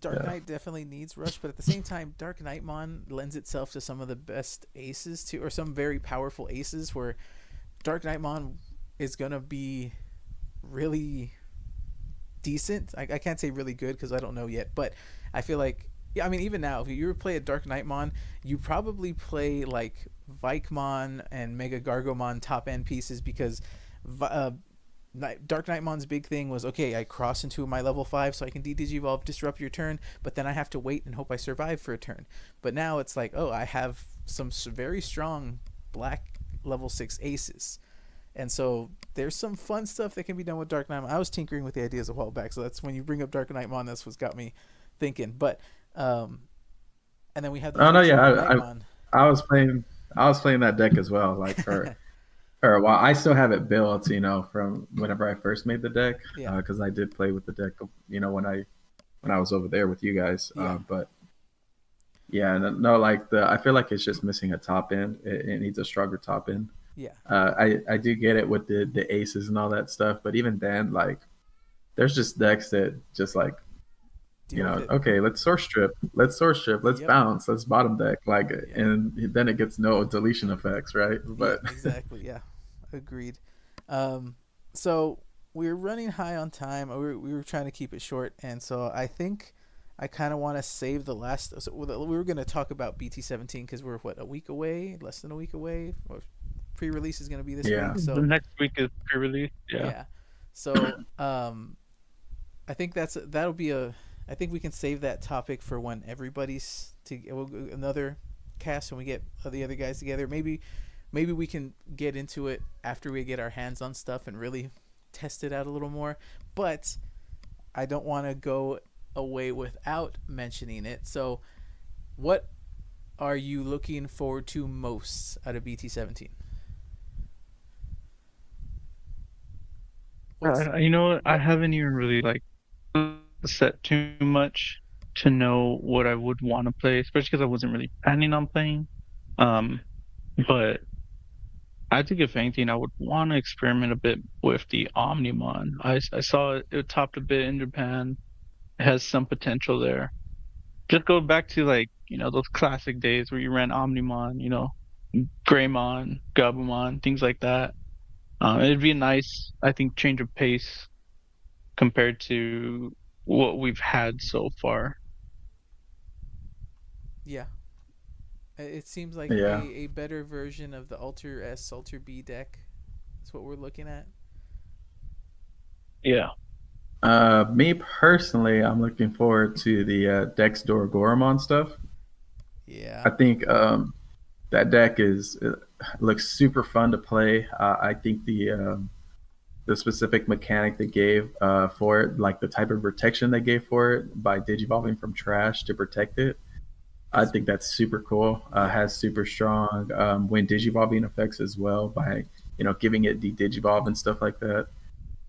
A: Dark Knight definitely needs rush, but at the same time, Dark Knightmon lends itself to some of the best aces too, or some very powerful aces, where Dark Knightmon is gonna be really decent. I can't say really good because I don't know yet, but I feel like, yeah, I mean, even now, if you play a Dark Knightmon, you probably play like Vikemon and Mega Gargomon top end pieces, because Dark Knightmon's big thing was, okay, I cross into my level 5 so I can Digivolve, disrupt your turn, but then I have to wait and hope I survive for a turn. But now it's like, oh, I have some very strong black level 6 aces. And so there's some fun stuff that can be done with Dark Knightmon. I was tinkering with the ideas a while back, so that's when you bring up Dark Knightmon, that's what's got me thinking. But and then we have the
B: I was playing that deck as well, like for or a while. I still have it built, from whenever I first made the deck, because I did play with the deck, when I was over there with you guys. But yeah, no, like I feel like it's just missing a top end. It needs a stronger top end.
A: Yeah.
B: I do get it with the aces and all that stuff, but even then, like, there's just decks that just like, okay, let's source strip, let's bounce, let's bottom deck, like, and then it gets no deletion effects, right? But
A: exactly, yeah, agreed. So we're running high on time. We were trying to keep it short, and so I think I kind of want to save the last. So we were going to talk about BT17 because we're a week away, less than a week away. Or pre-release is going to be this week. So
C: the next week is pre-release.
A: Yeah. So I think that'll be I think we can save that topic for when everybody's another cast, when we get the other guys together. Maybe we can get into it after we get our hands on stuff and really test it out a little more. But I don't want to go away without mentioning it. So what are you looking forward to most out of BT17?
C: I haven't even really set too much to know what I would want to play, especially because I wasn't really planning on playing. But I think if anything, I would want to experiment a bit with the Omnimon. I saw it topped a bit in Japan. It has some potential there. Just go back to those classic days where you ran Omnimon, Greymon, Gabumon, things like that. It'd be a nice, I think, change of pace compared to what we've had so far.
A: Yeah. It seems like a better version of the Alter S, Alter B deck. That's what we're looking at.
C: Yeah.
B: Me personally, I'm looking forward to the Dexdor Goromon stuff.
A: Yeah.
B: I think that deck looks super fun to play. I think the specific mechanic they gave for it, like the type of protection they gave for it by digivolving from trash to protect it, I think that's super cool. Has super strong when digivolving effects as well by giving it de-digivolve and stuff like that,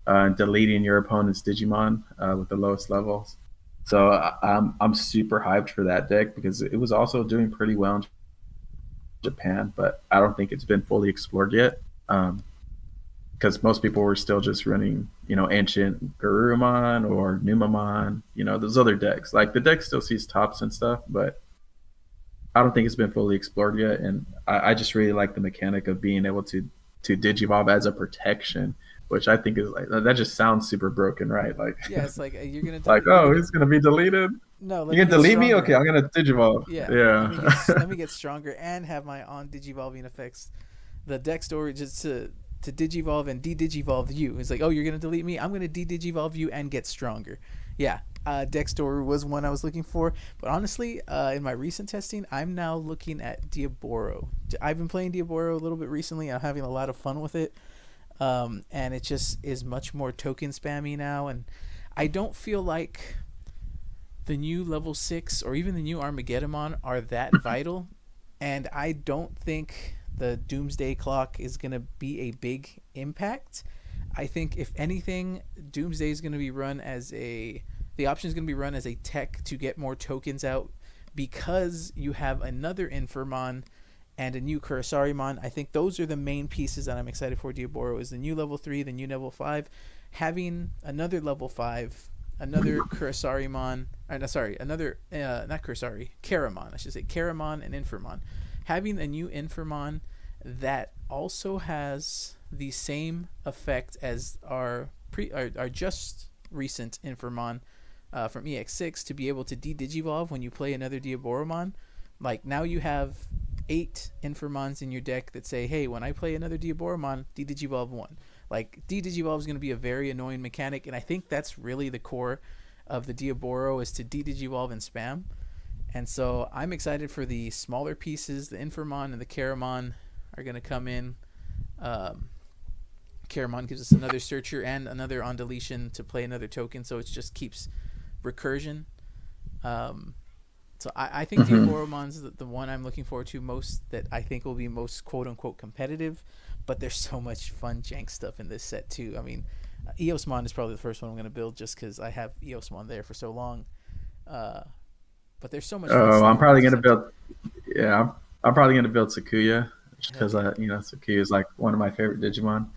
B: and deleting your opponent's Digimon with the lowest levels. So I'm super hyped for that deck because it was also doing pretty well in Japan, but I don't think it's been fully explored yet. Because most people were still just running, ancient Garurumon or Numamon, those other decks. Like the deck still sees tops and stuff, but I don't think it's been fully explored yet. And I just really like the mechanic of being able to digivolve as a protection, which I think is like that just sounds super broken, right? Like
A: yeah, it's like you're gonna
B: like it's gonna be deleted.
A: No,
B: you can delete me. Okay, I'm gonna digivolve.
A: Yeah. Let me get stronger and have my on digivolving effects. The deck storage is to digivolve and de-digivolve you. It's like, oh, you're gonna delete me. I'm gonna de-digivolve you and get stronger. Yeah. Deck store was one I was looking for, but honestly, in my recent testing, I'm now looking at Diaboro. I've been playing Diaboro a little bit recently. I'm having a lot of fun with it, and it just is much more token spammy now, and I don't feel like the new level 6 or even the new Armageddon are that vital, and I don't think the Doomsday Clock is going to be a big impact. I think if anything, Doomsday is going to be run as the option is going to be run as a tech to get more tokens out because you have another Infernmon and a new Kurisarimon. I think those are the main pieces that I'm excited for Diaboro is the new level 3, the new level 5, having another level 5, another Kurisarimon, another, not Kurisari, Karamon, I should say, Karamon and Infernmon. Having a new Infernmon that also has the same effect as our just recent Infernmon from EX06 to be able to de-digivolve when you play another Diaboromon. Like now you have 8 Infernmons in your deck that say, hey, when I play another Diaboromon, de-digivolve 1. Like de-digivolve is going to be a very annoying mechanic, and I think that's really the core of the Diaboro is to de-digivolve and spam. And so I'm excited for the smaller pieces. The Infernmon and the Karamon are going to come in. Karamon gives us another searcher and another on deletion to play another token, so it just keeps recursion. So I think Diaboromon's the one I'm looking forward to most, that I think will be most quote-unquote competitive, but there's so much fun jank stuff in this set too. I mean, Eosmon is probably the first one I'm going to build just because I have Eosmon there for so long. But there's so much.
B: I'm probably gonna build. Yeah, I'm probably gonna build Sakuya because Sakuya is like one of my favorite Digimon.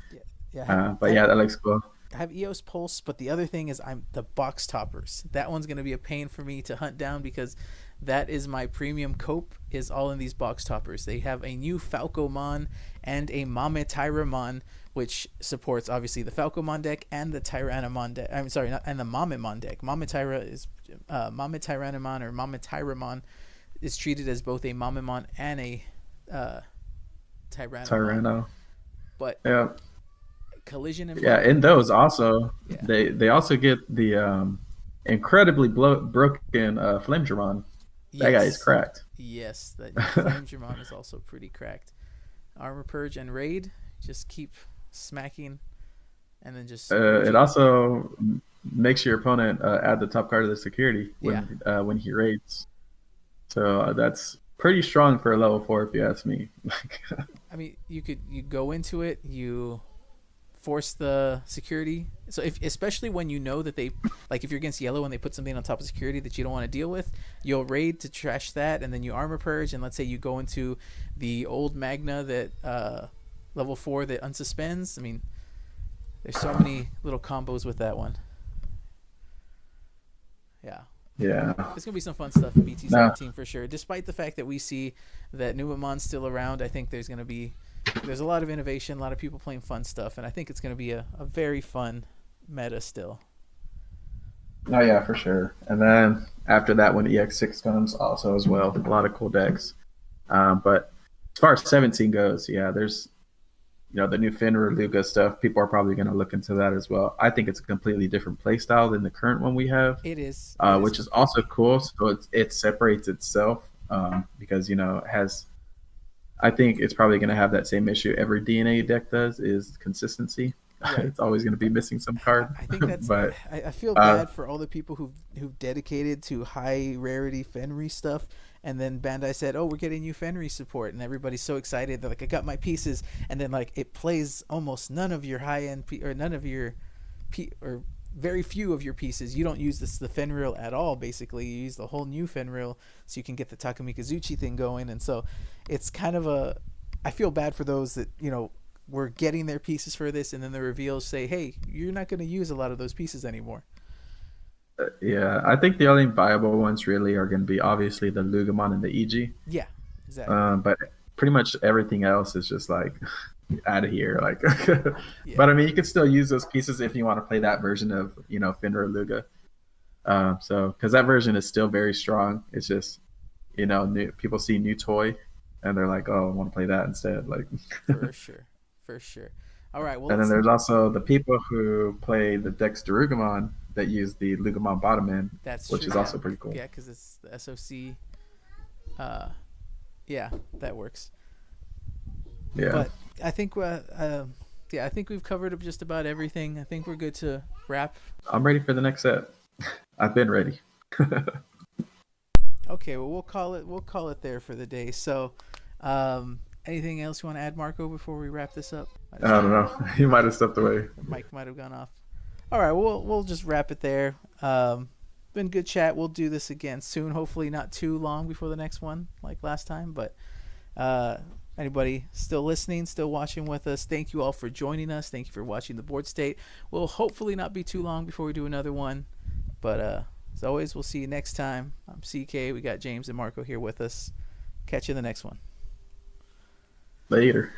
B: But that looks cool.
A: I have Eos Pulse, but the other thing is I'm the box toppers. That one's gonna be a pain for me to hunt down because that is my premium cope. Is all in these box toppers. They have a new Falcomon and a Mametairamon, which supports obviously the Falcomon deck and the Tyrannomon deck. I'm sorry, and the Mamemon deck. Mametaira is Mametairamon or Mametairamon is treated as both a Mamemon and a Tyrannomon. But
B: yeah,
A: collision and
B: in those also they also get the incredibly broken Flamedramon. That guy is cracked.
A: Yes, that Flamedramon is also pretty cracked. Armor Purge and Raid just keep smacking, and then just
B: it also makes your opponent add the top card of the security when he raids. So that's pretty strong for a level 4 if you ask me.
A: I mean, you go into it, you force the security. So especially when you know that they, like if you're against yellow and they put something on top of security that you don't want to deal with, you'll raid to trash that, and then you armor purge, and let's say you go into the old Magna that level 4 that unsuspends. I mean, there's so many little combos with that one. Yeah, it's gonna be some fun stuff in BT17 for sure. Despite the fact that we see that Numamon's still around, I think there's a lot of innovation, a lot of people playing fun stuff, and I think it's gonna be a very fun meta still.
B: Oh yeah, for sure. And then after that, when EX6 comes, also as well, a lot of cool decks. But as far as 17 goes, there's the new Fenrir Luga stuff. People are probably going to look into that as well. I think it's a completely different play style than the current one we have.
A: It is,
B: which is also cool. So it separates itself because it has I think it's probably going to have that same issue every DNA deck does, is consistency.
A: Right.
B: It's always going to be missing some card.
A: I think that's.
B: But
A: I feel bad for all the people who've dedicated to high rarity Fenry stuff, and then Bandai said, "Oh, we're getting new Fenry support," and everybody's so excited. They're like, "I got my pieces," and then like it plays almost none of your high end or none of your or very few of your pieces. You don't use the Fenril at all. Basically, you use the whole new Fenril so you can get the Takamikazuchi thing going, and so it's kind of a. I feel bad for those that we're getting their pieces for this, and then the reveals say, "Hey, you're not going to use a lot of those pieces anymore."
B: Yeah, I think the only viable ones really are going to be obviously the Lugamon and the EG.
A: Yeah, exactly.
B: But pretty much everything else is just like out of here. Like,
A: Yeah.
B: but I mean, you could still use those pieces if you want to play that version of Fenrir Luga. So because that version is still very strong. It's just people see new toy and they're like, oh, I want to play that instead. Like,
A: for sure. All right. Well,
B: and then there's also the people who play the Dex Darugamon that use the Lugamon bottom end, which is also pretty cool.
A: Yeah, because it's the SOC. Yeah, that works.
B: Yeah.
A: But I think I think we've covered up just about everything. I think we're good to wrap.
B: I'm ready for the next set. I've been ready.
A: Okay, well we'll call it there for the day. So, anything else you want to add, Marco, before we wrap this up?
B: I don't know. He might have stepped away.
A: Mike might have gone off. All right, we'll just wrap it there. Been good chat. We'll do this again soon. Hopefully not too long before the next one, like last time. But anybody still listening, still watching with us, thank you all for joining us. Thank you for watching the Board State. We'll hopefully not be too long before we do another one. But as always, we'll see you next time. I'm CK. We got James and Marco here with us. Catch you in the next one.
B: Later.